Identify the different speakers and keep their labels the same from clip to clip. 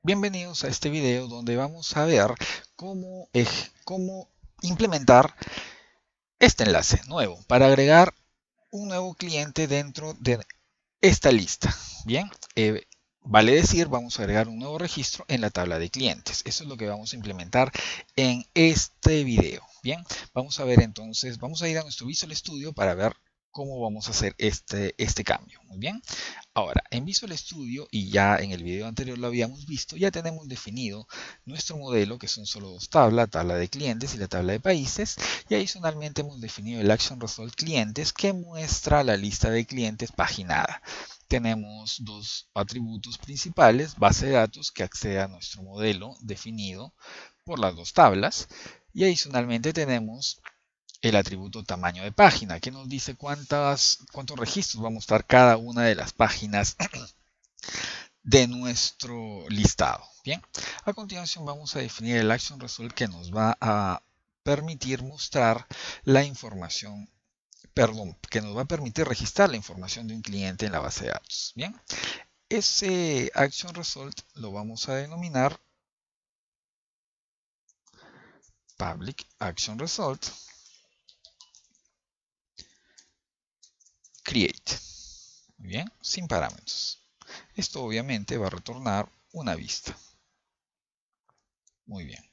Speaker 1: Bienvenidos a este video donde vamos a ver cómo implementar este enlace nuevo para agregar un nuevo cliente dentro de esta lista. Bien, vale decir, vamos a agregar un nuevo registro en la tabla de clientes. Eso es lo que vamos a implementar en este video. Bien, vamos a ver entonces, vamos a ir a nuestro Visual Studio para ver cómo vamos a hacer este cambio. Muy bien. Ahora, en Visual Studio, y ya en el video anterior lo habíamos visto, ya tenemos definido nuestro modelo, que son solo dos tablas, tabla de clientes y la tabla de países, y adicionalmente hemos definido el Action Result Clientes, que muestra la lista de clientes paginada. Tenemos dos atributos principales: base de datos, que accede a nuestro modelo definido por las dos tablas, y adicionalmente tenemos el atributo tamaño de página, que nos dice cuántos registros va a mostrar cada una de las páginas de nuestro listado. Bien, a continuación vamos a definir el Action Result, que nos va a permitir mostrar la información, que nos va a permitir registrar la información de un cliente en la base de datos. Bien, ese Action Result lo vamos a denominar Public Action Result Create. Muy bien, sin parámetros. Esto obviamente va a retornar una vista. Muy bien.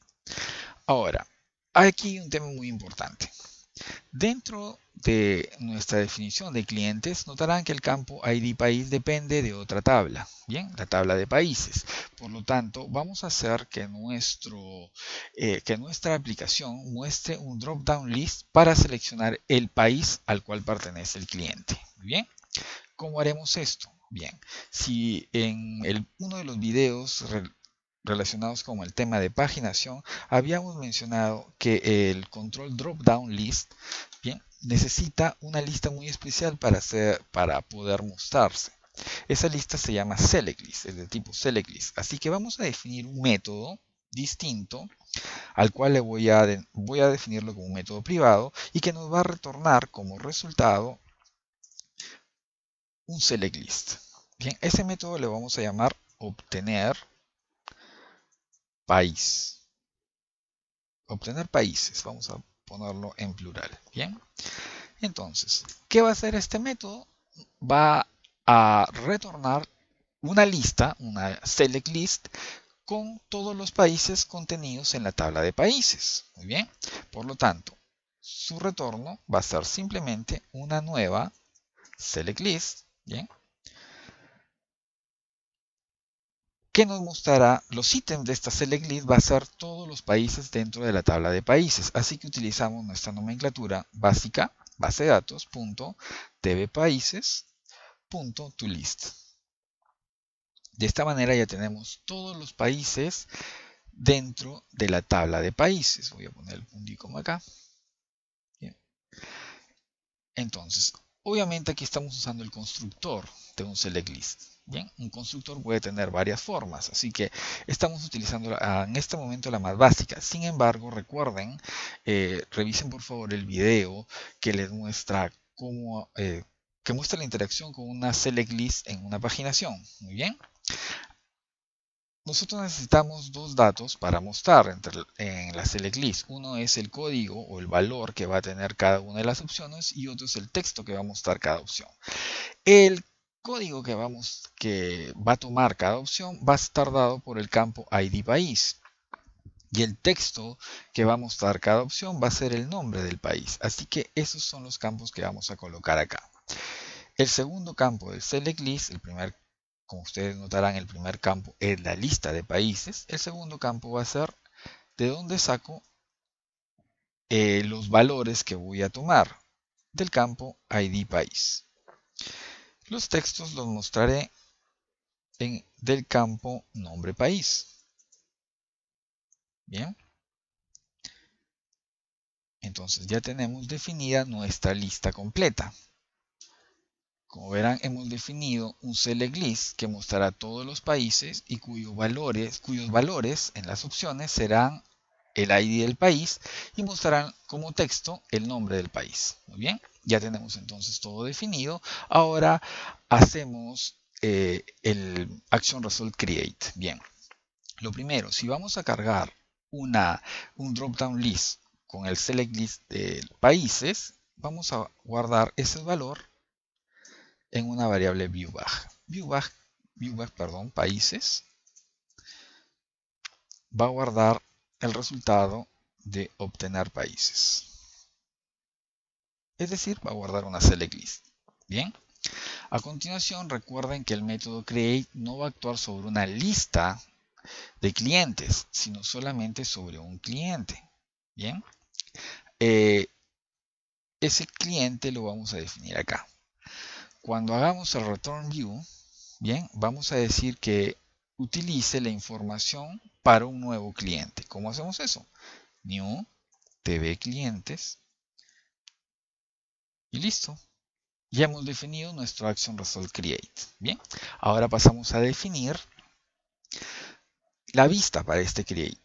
Speaker 1: Ahora, aquí un tema muy importante. Dentro de nuestra definición de clientes, notarán que el campo ID país depende de otra tabla. Bien, la tabla de países. Por lo tanto, vamos a hacer que nuestra aplicación muestre un drop-down list para seleccionar el país al cual pertenece el cliente. Muy bien. ¿Cómo haremos esto? Bien, si en uno de los videos relacionados con el tema de paginación habíamos mencionado que el control drop-down list, bien, necesita una lista muy especial para poder mostrarse. Esa lista se llama select list, es de tipo select list. Así que vamos a definir un método distinto al cual voy a definirlo como un método privado y que nos va a retornar como resultado un select list. Bien, ese método le vamos a llamar obtener país. Obtener países, vamos a ponerlo en plural. Bien, entonces, ¿qué va a hacer este método? Va a retornar una lista, una select list, con todos los países contenidos en la tabla de países. Muy bien, por lo tanto, su retorno va a ser simplemente una nueva select list. Bien, que nos mostrará los ítems de esta select list. Va a ser todos los países dentro de la tabla de países. Así que utilizamos nuestra nomenclatura básica, base de datos, .dbpaíses.toList. De esta manera ya tenemos todos los países dentro de la tabla de países. Voy a poner el puntico acá. Bien. Entonces, obviamente aquí estamos usando el constructor de un select list. Bien, un constructor puede tener varias formas, así que estamos utilizando en este momento la más básica. Sin embargo, recuerden, revisen por favor el video que les muestra que muestra la interacción con una select list en una paginación. Muy bien. Nosotros necesitamos dos datos para mostrar en la select list. Uno es el código o el valor que va a tener cada una de las opciones y otro es el texto que va a mostrar cada opción. El código que va a tomar cada opción va a estar dado por el campo ID país. Y el texto que va a mostrar cada opción va a ser el nombre del país. Así que esos son los campos que vamos a colocar acá. El segundo campo del select list, como ustedes notarán, el primer campo es la lista de países. El segundo campo va a ser de dónde saco los valores que voy a tomar del campo ID país. Los textos los mostraré del campo nombre país. Bien. Entonces ya tenemos definida nuestra lista completa. Como verán, hemos definido un select list que mostrará todos los países y cuyos valores en las opciones serán el ID del país y mostrarán como texto el nombre del país. Muy bien, ya tenemos entonces todo definido. Ahora hacemos el Action Result Create. Bien, Lo primero, si vamos a cargar un drop-down list con el select list de países, vamos a guardar ese valor en una variable viewBag. ViewBag, países, va a guardar el resultado de obtener países. Es decir, va a guardar una select list. Bien. A continuación, recuerden que el método create no va a actuar sobre una lista de clientes, sino solamente sobre un cliente. Bien. Ese cliente lo vamos a definir acá. Cuando hagamos el return view, bien, vamos a decir que utilice la información para un nuevo cliente. ¿Cómo hacemos eso? New tv clientes y listo. Ya hemos definido nuestro action result create. Bien, ahora pasamos a definir la vista para este create.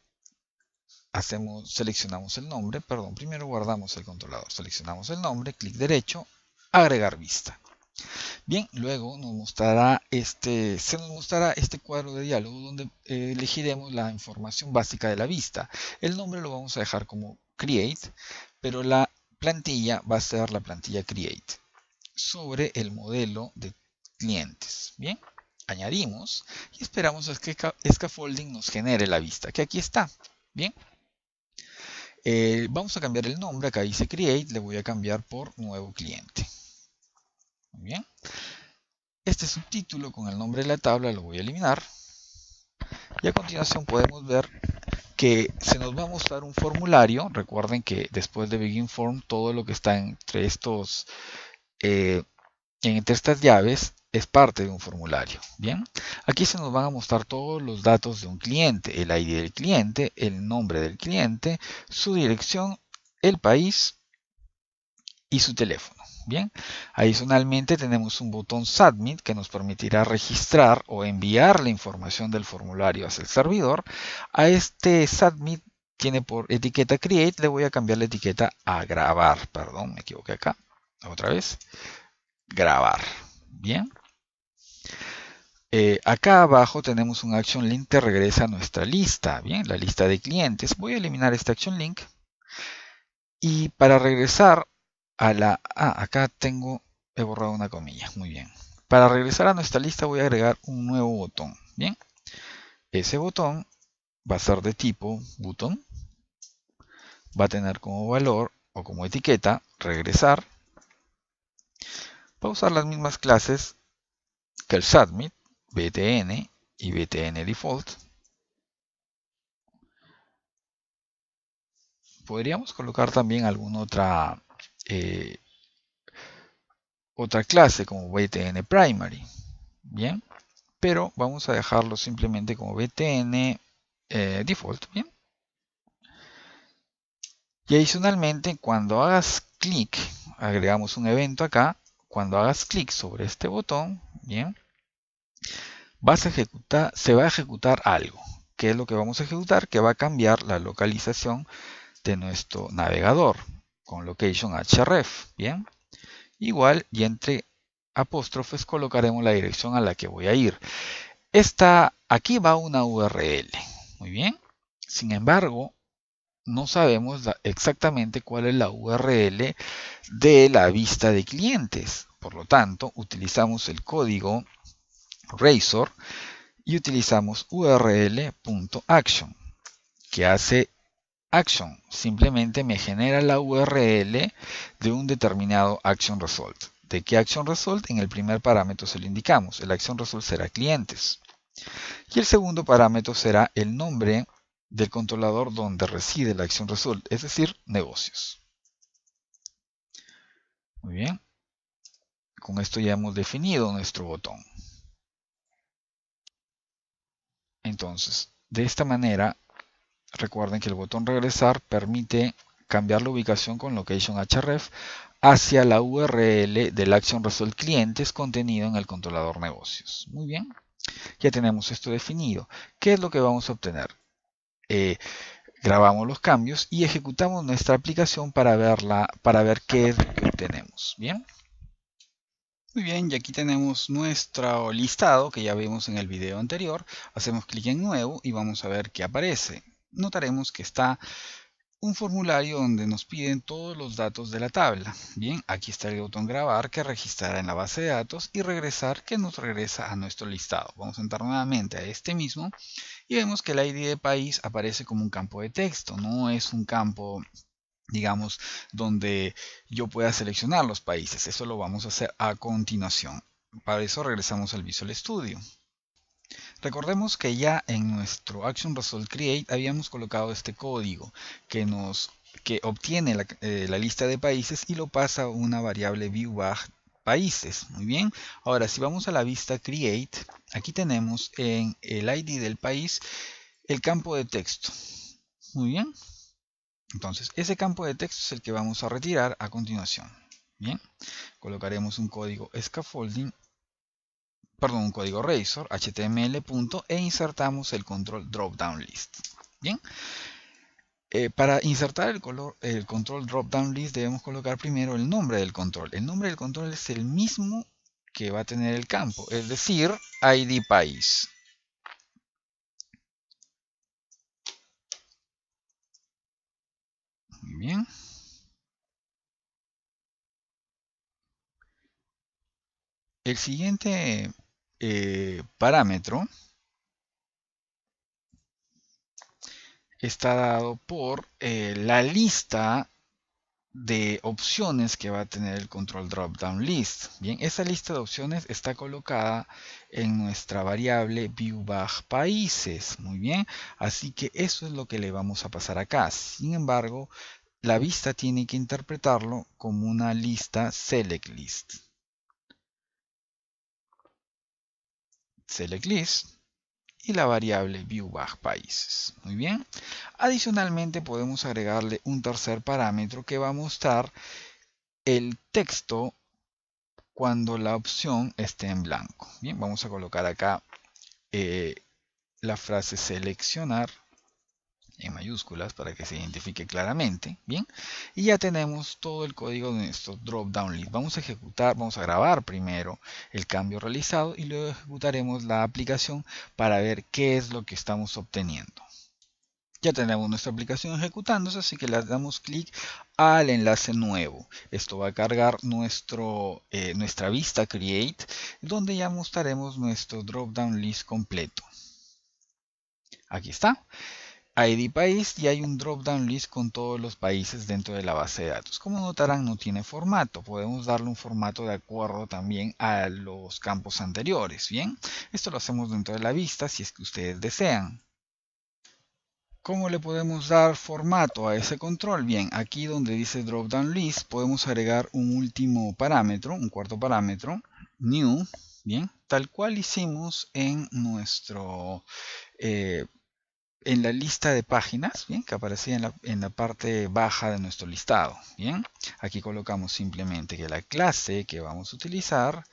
Speaker 1: Seleccionamos el nombre, primero guardamos el controlador, seleccionamos el nombre, clic derecho, agregar vista. Bien, luego se nos mostrará este cuadro de diálogo donde elegiremos la información básica de la vista. El nombre lo vamos a dejar como create, pero la plantilla va a ser la plantilla create sobre el modelo de clientes. Bien, añadimos y esperamos a que Scaffolding nos genere la vista, que aquí está. Bien, vamos a cambiar el nombre, acá dice create, le voy a cambiar por nuevo cliente. Muy bien. Este subtítulo con el nombre de la tabla lo voy a eliminar. Y a continuación podemos ver que se nos va a mostrar un formulario. Recuerden que después de Begin Form, todo lo que está entre estas llaves es parte de un formulario. Bien, aquí se nos van a mostrar todos los datos de un cliente, el ID del cliente, el nombre del cliente, su dirección, el país y su teléfono. Bien, adicionalmente tenemos un botón Submit que nos permitirá registrar o enviar la información del formulario hacia el servidor. A este Submit tiene por etiqueta Create, le voy a cambiar la etiqueta a grabar. Perdón, me equivoqué acá. Otra vez, grabar. Bien. Acá abajo tenemos un Action Link que regresa a nuestra lista. Bien, la lista de clientes. Voy a eliminar este Action Link. Y para regresar a la... acá he borrado una comilla. Muy bien. Para regresar a nuestra lista voy a agregar un nuevo botón. Bien. Ese botón va a ser de tipo button. Va a tener como valor o como etiqueta regresar. Va a usar las mismas clases que el submit, btn y btn default. Podríamos colocar también alguna otra clase como btn primary. Bien, pero vamos a dejarlo simplemente como btn default. Bien. Y adicionalmente, cuando hagas clic, agregamos un evento acá. Cuando hagas clic sobre este botón, bien, se va a ejecutar algo. ¿Qué es lo que vamos a ejecutar? Que va a cambiar la localización de nuestro navegador con location href. Bien, igual y entre apóstrofes colocaremos la dirección a la que voy a ir. Aquí va una URL. Muy bien. Sin embargo, no sabemos exactamente cuál es la URL de la vista de clientes. Por lo tanto, utilizamos el código Razor y utilizamos url.action. ¿Qué hace action? Simplemente me genera la URL de un determinado action result. ¿De qué action result? En el primer parámetro se lo indicamos. El action result será clientes. Y el segundo parámetro será el nombre del controlador donde reside la action result, es decir, negocios. Muy bien. Con esto ya hemos definido nuestro botón. Entonces, de esta manera, recuerden que el botón regresar permite cambiar la ubicación con location href hacia la URL del action result clientes contenido en el controlador negocios. Muy bien. Ya tenemos esto definido. ¿Qué es lo que vamos a obtener? Grabamos los cambios y ejecutamos nuestra aplicación para ver qué es lo que obtenemos. Bien. Muy bien, y aquí tenemos nuestro listado que ya vimos en el video anterior. Hacemos clic en nuevo y vamos a ver qué aparece. Notaremos que está un formulario donde nos piden todos los datos de la tabla. Bien, aquí está el botón grabar que registrará en la base de datos y regresar que nos regresa a nuestro listado. Vamos a entrar nuevamente a este mismo y vemos que el ID de país aparece como un campo de texto, no es un campo, digamos, donde yo pueda seleccionar los países. Eso lo vamos a hacer a continuación. Para eso regresamos al Visual Studio. Recordemos que ya en nuestro Action Result Create habíamos colocado este código que obtiene la lista de países y lo pasa a una variable viewBag países. Muy bien. Ahora, si vamos a la vista Create, aquí tenemos en el ID del país el campo de texto. Muy bien. Entonces, ese campo de texto es el que vamos a retirar a continuación. Bien, colocaremos un código scaffolding, perdón, un código razor, html, e insertamos el control dropdown list. Bien, para insertar el control dropdown list debemos colocar primero el nombre del control. El nombre del control es el mismo que va a tener el campo, es decir, ID país. Muy bien. El siguiente parámetro está dado por la lista de opciones que va a tener el control dropdown list. Bien, esa lista de opciones está colocada en nuestra variable viewBag países. Muy bien, así que eso es lo que le vamos a pasar acá. Sin embargo, la vista tiene que interpretarlo como una lista select list. Select list y la variable viewBag países. Muy bien. Adicionalmente podemos agregarle un tercer parámetro que va a mostrar el texto cuando la opción esté en blanco. Bien, vamos a colocar acá la frase seleccionar en mayúsculas para que se identifique claramente. Bien, y ya tenemos todo el código de nuestro drop down list. Vamos a ejecutar, vamos a grabar primero el cambio realizado y luego ejecutaremos la aplicación para ver qué es lo que estamos obteniendo. Ya tenemos nuestra aplicación ejecutándose, así que le damos clic al enlace nuevo. Esto va a cargar nuestra vista Create, donde ya mostraremos nuestro drop-down list completo. Aquí está. ID país y hay un drop-down list con todos los países dentro de la base de datos. Como notarán, no tiene formato. Podemos darle un formato de acuerdo también a los campos anteriores. Bien, esto lo hacemos dentro de la vista si es que ustedes desean. ¿Cómo le podemos dar formato a ese control? Bien, aquí donde dice Dropdown List podemos agregar un último parámetro, un cuarto parámetro, New, bien, tal cual hicimos en en la lista de páginas, bien, que aparecía en la parte baja de nuestro listado. Bien, aquí colocamos simplemente que la clase que vamos a utilizar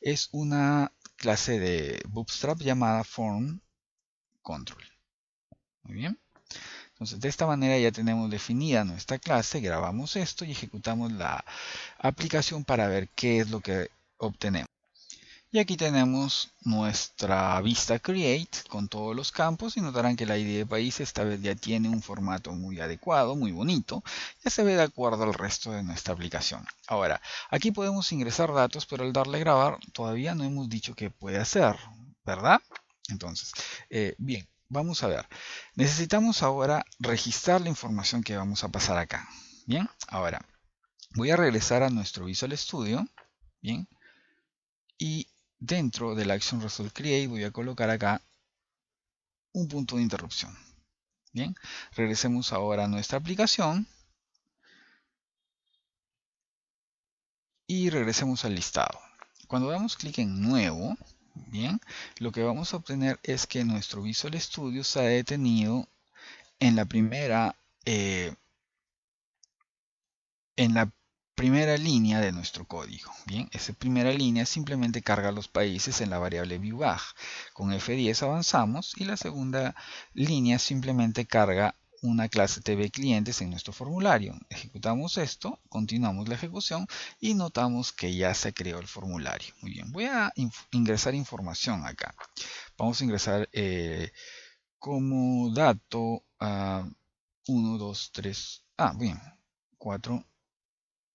Speaker 1: es una clase de Bootstrap llamada Form Control. Muy bien. Entonces, de esta manera ya tenemos definida nuestra clase, grabamos esto y ejecutamos la aplicación para ver qué es lo que obtenemos. Y aquí tenemos nuestra vista Create con todos los campos y notarán que la ID de país esta vez ya tiene un formato muy adecuado, muy bonito. Ya se ve de acuerdo al resto de nuestra aplicación. Ahora, aquí podemos ingresar datos, pero al darle grabar todavía no hemos dicho qué puede hacer, ¿verdad? Entonces, bien. Vamos a ver, necesitamos ahora registrar la información que vamos a pasar acá. Bien, ahora voy a regresar a nuestro Visual Studio. Bien, y dentro del Action Result Create voy a colocar acá un punto de interrupción. Bien, regresemos ahora a nuestra aplicación y regresemos al listado. Cuando damos clic en nuevo, bien, lo que vamos a obtener es que nuestro Visual Studio se ha detenido en la primera línea de nuestro código. Bien, esa primera línea simplemente carga los países en la variable viewBag. Con F10 avanzamos y la segunda línea simplemente carga una clase TV clientes en nuestro formulario. Ejecutamos esto, continuamos la ejecución y notamos que ya se creó el formulario. Muy bien, voy a ingresar información acá. Vamos a ingresar como dato a 1, 2, 3, bien, 4.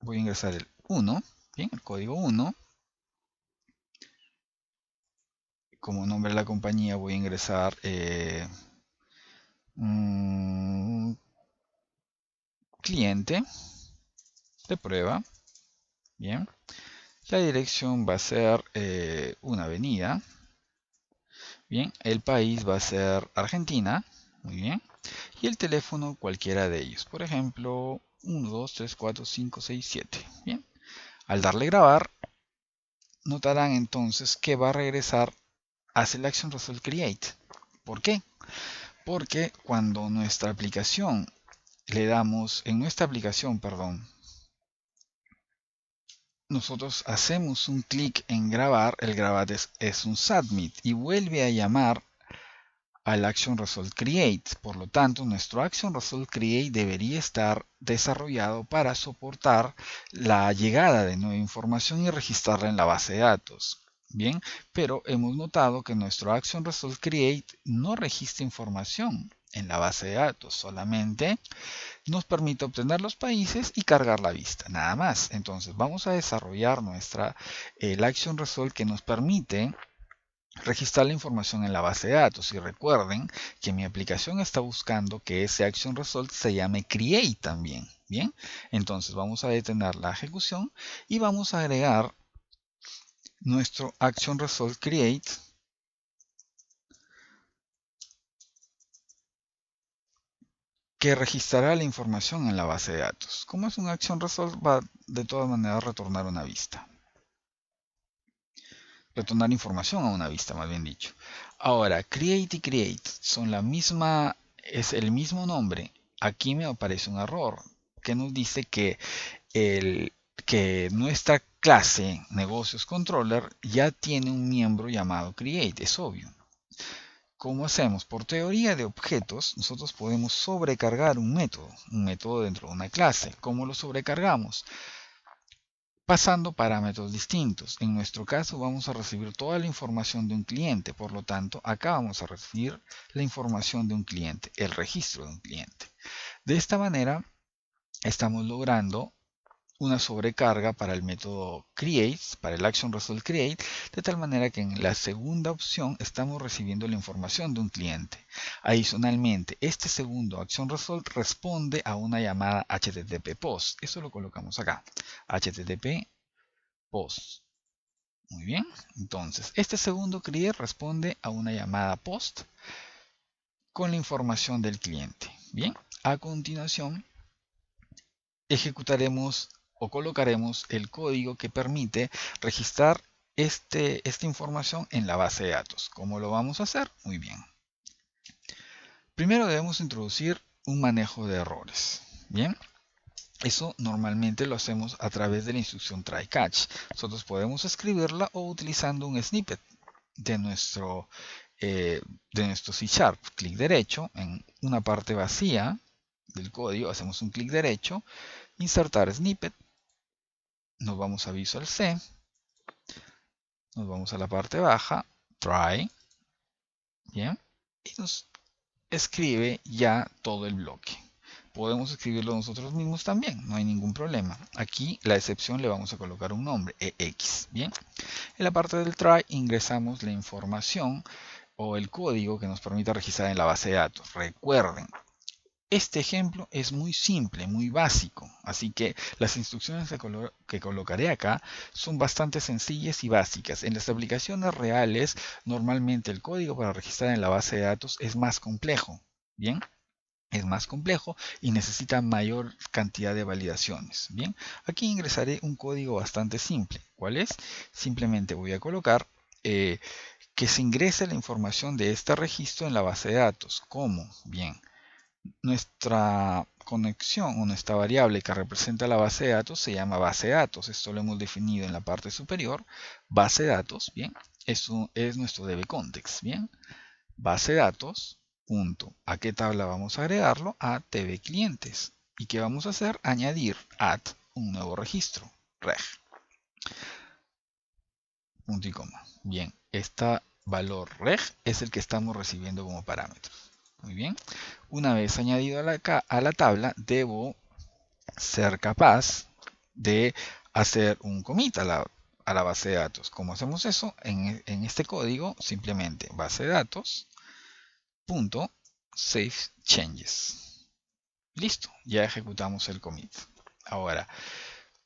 Speaker 1: Voy a ingresar el 1, bien, el código 1. Como nombre de la compañía voy a ingresar cliente de prueba. Bien, la dirección va a ser una avenida. Bien, el país va a ser Argentina. Muy bien, y el teléfono cualquiera de ellos, por ejemplo 1, 2, 3, 4, 5, 6, 7. Bien, al darle grabar notarán entonces que va a regresar a Selection Result Create. ¿Por qué? Porque cuando nuestra aplicación le damos, en nuestra aplicación, perdón, nosotros hacemos un clic en grabar, el grabar es un submit y vuelve a llamar al Action Result Create. Por lo tanto, nuestro Action Result Create debería estar desarrollado para soportar la llegada de nueva información y registrarla en la base de datos. Bien, pero hemos notado que nuestro Action Result Create no registra información en la base de datos, solamente nos permite obtener los países y cargar la vista, nada más. Entonces vamos a desarrollar el Action Result que nos permite registrar la información en la base de datos. Y recuerden que mi aplicación está buscando que ese Action Result se llame Create también. Bien, entonces vamos a detener la ejecución y vamos a agregar nuestro Action Result Create que registrará la información en la base de datos. Como es un Action Result, va de todas maneras a retornar una vista. Retornar información a una vista, más bien dicho. Ahora, create y create son la misma, es el mismo nombre. Aquí me aparece un error que nos dice que, nuestra clase negocios controller ya tiene un miembro llamado create. Es obvio. ¿Cómo hacemos? Por teoría de objetos, nosotros podemos sobrecargar un método dentro de una clase. ¿Cómo lo sobrecargamos? Pasando parámetros distintos. En nuestro caso vamos a recibir toda la información de un cliente, por lo tanto acá vamos a recibir la información de un cliente, el registro de un cliente. De esta manera estamos logrando una sobrecarga para el método create, para el Action Result Create, de tal manera que en la segunda opción estamos recibiendo la información de un cliente. Adicionalmente, este segundo Action Result responde a una llamada HTTP POST. Eso lo colocamos acá. HTTP POST. Muy bien. Entonces, este segundo create responde a una llamada POST con la información del cliente. Bien. A continuación, ejecutaremos o colocaremos el código que permite registrar esta información en la base de datos. ¿Cómo lo vamos a hacer? Muy bien. Primero debemos introducir un manejo de errores. Bien. Eso normalmente lo hacemos a través de la instrucción try catch. Nosotros podemos escribirla o utilizando un snippet de nuestro C#. Clic derecho en una parte vacía del código, hacemos un clic derecho, insertar snippet, nos vamos a Visual C, nos vamos a la parte baja, try, bien, y nos escribe ya todo el bloque. Podemos escribirlo nosotros mismos también, no hay ningún problema. Aquí la excepción le vamos a colocar un nombre, EX, bien. En la parte del try ingresamos la información o el código que nos permite registrar en la base de datos. Recuerden, este ejemplo es muy simple, muy básico, así que las instrucciones que colocaré acá son bastante sencillas y básicas. En las aplicaciones reales, normalmente el código para registrar en la base de datos es más complejo, bien. Es más complejo y necesita mayor cantidad de validaciones. Bien, aquí ingresaré un código bastante simple. ¿Cuál es? Simplemente voy a colocar que se ingrese la información de este registro en la base de datos. ¿Cómo? Bien, nuestra conexión o nuestra variable que representa la base de datos se llama base de datos. Esto lo hemos definido en la parte superior. Base de datos, bien, eso es nuestro DB context, bien. Base de datos. punto. ¿A qué tabla vamos a agregarlo? A TV clientes. ¿Y qué vamos a hacer? Añadir add un nuevo registro, reg. Punto y coma. Bien, este valor reg es el que estamos recibiendo como parámetro. Muy bien. Una vez añadido a la tabla, debo ser capaz de hacer un commit a la base de datos. ¿Cómo hacemos eso? En este código, simplemente base de datos, punto, save changes. Listo, ya ejecutamos el commit. Ahora,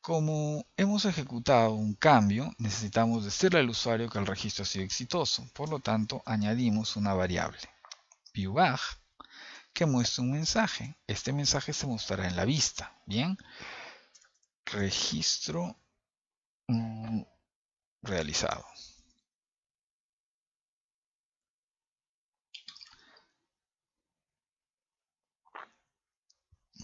Speaker 1: como hemos ejecutado un cambio, necesitamos decirle al usuario que el registro ha sido exitoso. Por lo tanto, añadimos una variable, viewBag, que muestra un mensaje. Este mensaje se mostrará en la vista. Bien, registro realizado.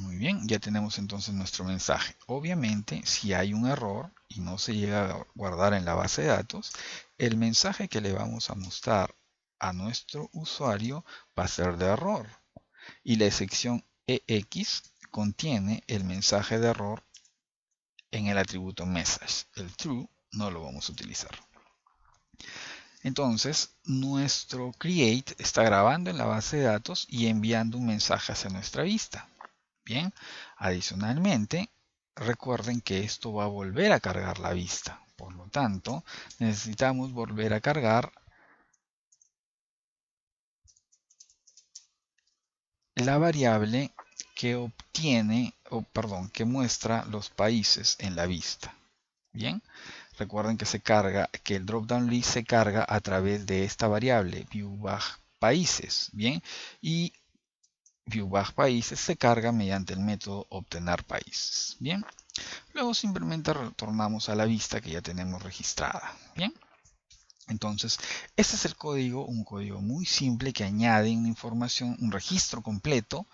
Speaker 1: Muy bien, ya tenemos entonces nuestro mensaje. Obviamente, si hay un error y no se llega a guardar en la base de datos, el mensaje que le vamos a mostrar a nuestro usuario va a ser de error. Y la sección EX contiene el mensaje de error en el atributo message. El true no lo vamos a utilizar. Entonces, nuestro create está grabando en la base de datos y enviando un mensaje hacia nuestra vista. Bien, adicionalmente, recuerden que esto va a volver a cargar la vista. Por lo tanto, necesitamos volver a cargar la variable que obtiene, que muestra los países en la vista. Bien, recuerden que que el dropdown list se carga a través de esta variable viewBag países. Bien, y viewBag países se carga mediante el método obtener países. Bien, luego simplemente retornamos a la vista que ya tenemos registrada. Bien, entonces este es el código, un código muy simple que añade una información, un registro completo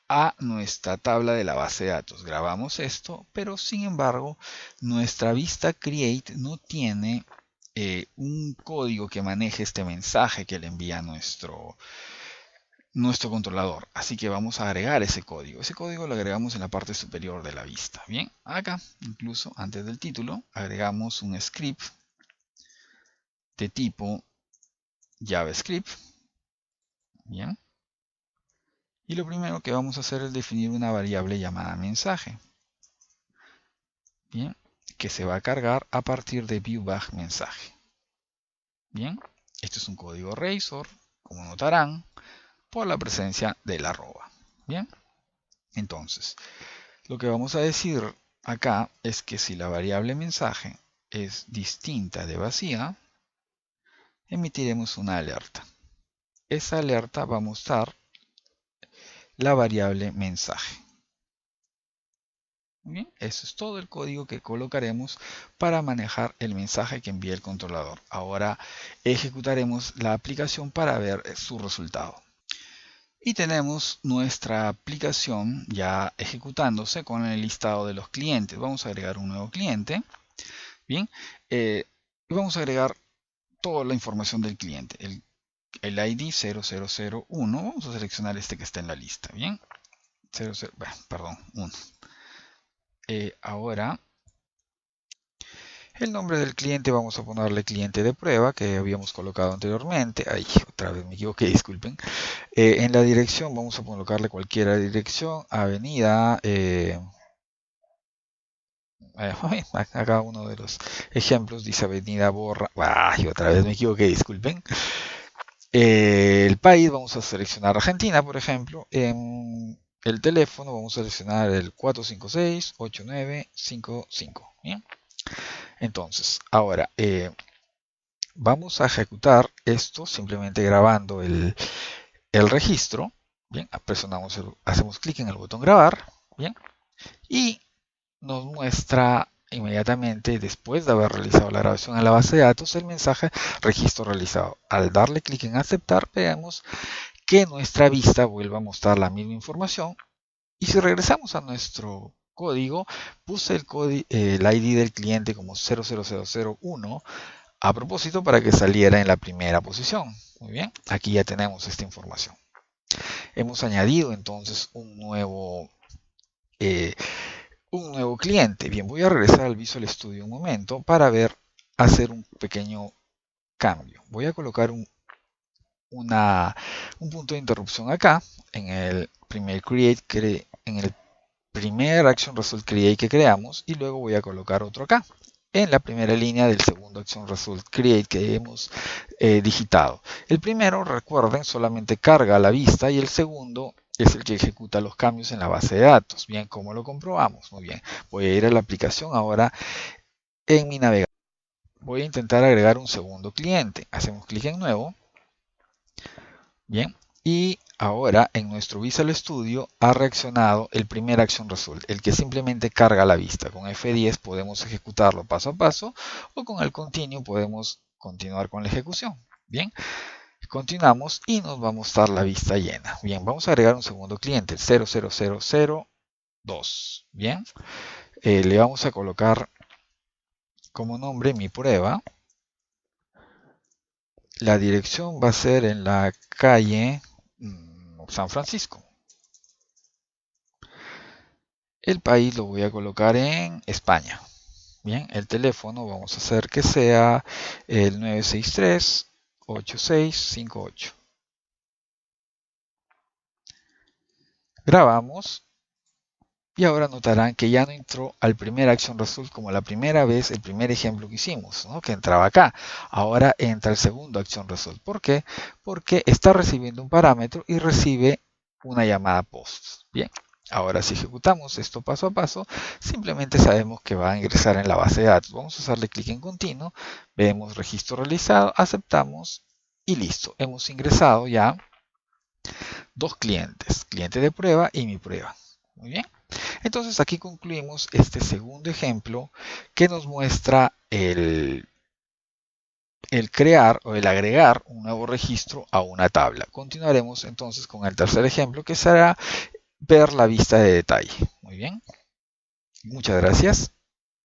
Speaker 1: a nuestra tabla de la base de datos. Grabamos esto, pero sin embargo nuestra vista create no tiene un código que maneje este mensaje que le envía nuestro controlador. Así que vamos a agregar ese código. Ese código lo agregamos en la parte superior de la vista. Bien, acá incluso antes del título agregamos un script de tipo JavaScript. Bien. Y lo primero que vamos a hacer es definir una variable llamada mensaje. Bien, que se va a cargar a partir de viewBag mensaje. Bien, esto es un código Razor, como notarán, por la presencia de la arroba. Bien, entonces, lo que vamos a decir acá es que si la variable mensaje es distinta de vacía, emitiremos una alerta. Esa alerta va a mostrar la variable mensaje. Bien, eso es todo el código que colocaremos para manejar el mensaje que envía el controlador. Ahora ejecutaremos la aplicación para ver su resultado. Y tenemos nuestra aplicación ya ejecutándose con el listado de los clientes. Vamos a agregar un nuevo cliente. Bien, y vamos a agregar toda la información del cliente. El ID 0001. Vamos a seleccionar este que está en la lista. Bien, 1. Ahora, el nombre del cliente vamos a ponerle cliente de prueba que habíamos colocado anteriormente. Ahí, otra vez me equivoqué, disculpen. En la dirección vamos a colocarle cualquier dirección, avenida. Acá uno de los ejemplos dice avenida Borra. Ay, otra vez me equivoqué, disculpen. El país vamos a seleccionar Argentina, por ejemplo. En el teléfono vamos a seleccionar el 456-8955. Bien. Entonces, ahora vamos a ejecutar esto simplemente grabando el registro. Bien, hacemos clic en el botón grabar. Bien, y nos muestra inmediatamente, después de haber realizado la grabación en la base de datos, el mensaje registro realizado. Al darle clic en aceptar, veamos que nuestra vista vuelve a mostrar la misma información. Y si regresamos a nuestro código, puse el ID del cliente como 00001 a propósito para que saliera en la primera posición. Muy bien, aquí ya tenemos esta información. hemos añadido entonces un nuevo cliente. Bien, voy a regresar al Visual Studio un momento para hacer un pequeño cambio. Voy a colocar un punto de interrupción acá en el primer Action Result Create que creamos, y luego voy a colocar otro acá en la primera línea del segundo Action Result Create que hemos digitado. El primero, recuerden, solamente carga a la vista, y el segundo es el que ejecuta los cambios en la base de datos. Bien, ¿cómo lo comprobamos? Muy bien, voy a ir a la aplicación ahora en mi navegador. Voy a intentar agregar un segundo cliente. Hacemos clic en nuevo. Bien, y ahora en nuestro Visual Studio ha reaccionado el primer Action Result, el que simplemente carga la vista. Con F10 podemos ejecutarlo paso a paso, o con el Continue podemos continuar con la ejecución. Bien, continuamos y nos va a mostrar la vista llena. Bien, vamos a agregar un segundo cliente, el 00002. Bien, le vamos a colocar como nombre mi prueba. La dirección va a ser en la calle San Francisco. El país lo voy a colocar en España. Bien, el teléfono vamos a hacer que sea el 963-8658. Grabamos. Y ahora notarán que ya no entró al primer Action Result como la primera vez, el primer ejemplo que hicimos, ¿no? Que entraba acá. Ahora entra el segundo Action Result. ¿Por qué? Porque está recibiendo un parámetro y recibe una llamada post. Bien, ahora si ejecutamos esto paso a paso, simplemente sabemos que va a ingresar en la base de datos. Vamos a darle clic en continuo, vemos registro realizado, aceptamos y listo. Hemos ingresado ya dos clientes, cliente de prueba y mi prueba. Muy bien. Entonces aquí concluimos este segundo ejemplo que nos muestra el crear o el agregar un nuevo registro a una tabla. Continuaremos entonces con el tercer ejemplo, que será ver la vista de detalle. Muy bien. Muchas gracias.